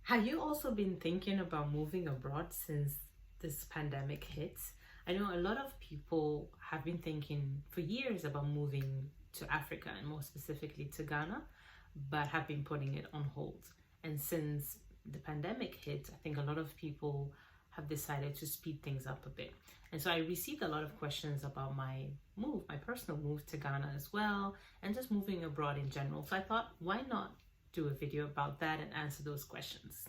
Have you also been thinking about moving abroad since this pandemic hit? I know a lot of people have been thinking for years about moving to Africa and more specifically to Ghana, but have been putting it on hold. And since the pandemic hit, I think a lot of people have decided to speed things up a bit. And so I received a lot of questions about my move, my personal move to Ghana as well, and just moving abroad in general. So I thought, why not do a video about that and answer those questions?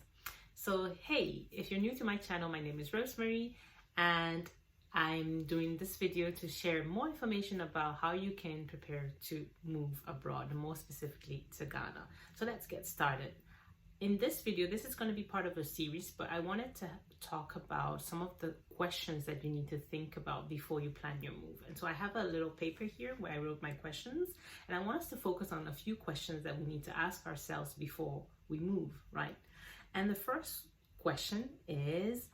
So hey, if you're new to my channel, my name is Rosemary, and I'm doing this video to share more information about how you can prepare to move abroad, and more specifically to Ghana. So let's get started. In this video, this is going to be part of a series, but I wanted to talk about some of the questions that you need to think about before you plan your move. And so I have a little paper here where I wrote my questions, and I want us to focus on a few questions that we need to ask ourselves before we move, right? And the first question is,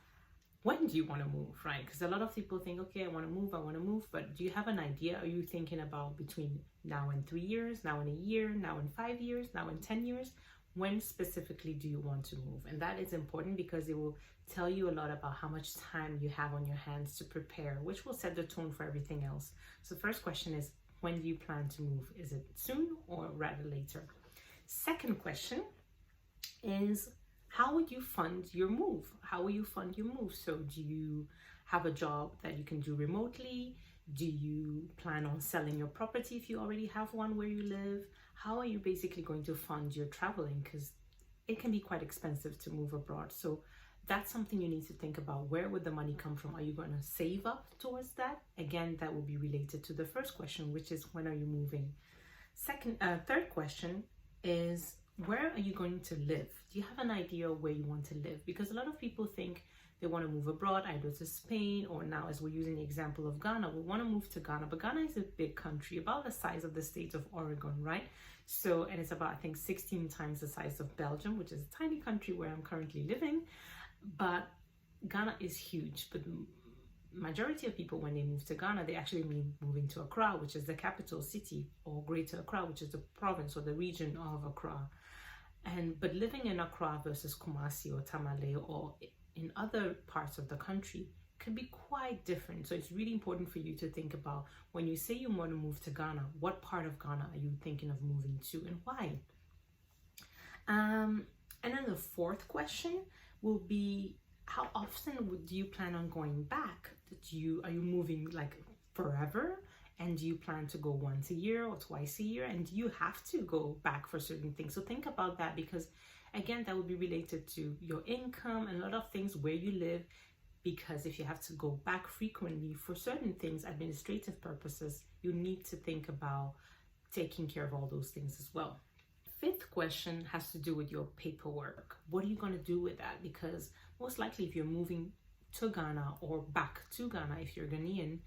when do you want to move, right? Because a lot of people think, okay, I want to move, but do you have an idea? Are you thinking about between now and 3 years, now and a year, now and 5 years, now and 10 years? When specifically do you want to move? And that is important because it will tell you a lot about how much time you have on your hands to prepare, which will set the tone for everything else. So the first question is, when do you plan to move? Is it soon or rather later? Second question is, how would you fund your move? How will you fund your move? So do you have a job that you can do remotely? Do you plan on selling your property if you already have one where you live? How are you basically going to fund your traveling? Because it can be quite expensive to move abroad. So that's something you need to think about. Where would the money come from? Are you going to save up towards that? Again, that will be related to the first question, which is, when are you moving? Third question is, where are you going to live? Do you have an idea of where you want to live? Because a lot of people think they want to move abroad, either to Spain, or now, as we're using the example of Ghana, we want to move to Ghana. But Ghana is a big country, about the size of the state of Oregon, right? So, and it's about, I think, 16 times the size of Belgium, which is a tiny country where I'm currently living. But Ghana is huge. But majority of people, when they move to Ghana, they actually mean moving to Accra, which is the capital city, or Greater Accra, which is the province or the region of Accra. But living in Accra versus Kumasi or Tamale or in other parts of the country can be quite different. So it's really important for you to think about, when you say you want to move to Ghana, what part of Ghana are you thinking of moving to and why? And then the fourth question will be, how often do you plan on going back? Are you moving like forever? And do you plan to go once a year or twice a year? And do you have to go back for certain things? So think about that, because again, that will be related to your income and a lot of things, where you live. Because if you have to go back frequently for certain things, administrative purposes, you need to think about taking care of all those things as well. Fifth question has to do with your paperwork. What are you going to do with that? Because most likely, if you're moving to Ghana or back to Ghana, if you're Ghanaian,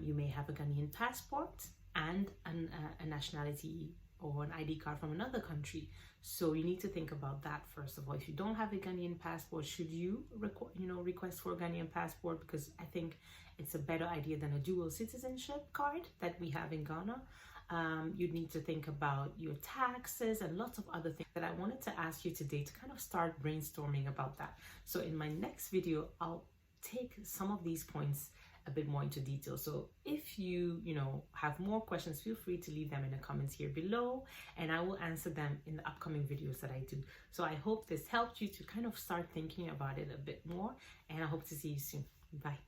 you may have a Ghanaian passport and a nationality or an ID card from another country. So you need to think about that first of all. If you don't have a Ghanaian passport, should you request for a Ghanaian passport? Because I think it's a better idea than a dual citizenship card that we have in Ghana. You'd need to think about your taxes and lots of other things that I wanted to ask you today to kind of start brainstorming about that. So in my next video, I'll take some of these points a bit more into detail. So if you have more questions, feel free to leave them in the comments here below, and I will answer them in the upcoming videos that I do. So I hope this helped you to kind of start thinking about it a bit more, and I hope to see you soon. Bye.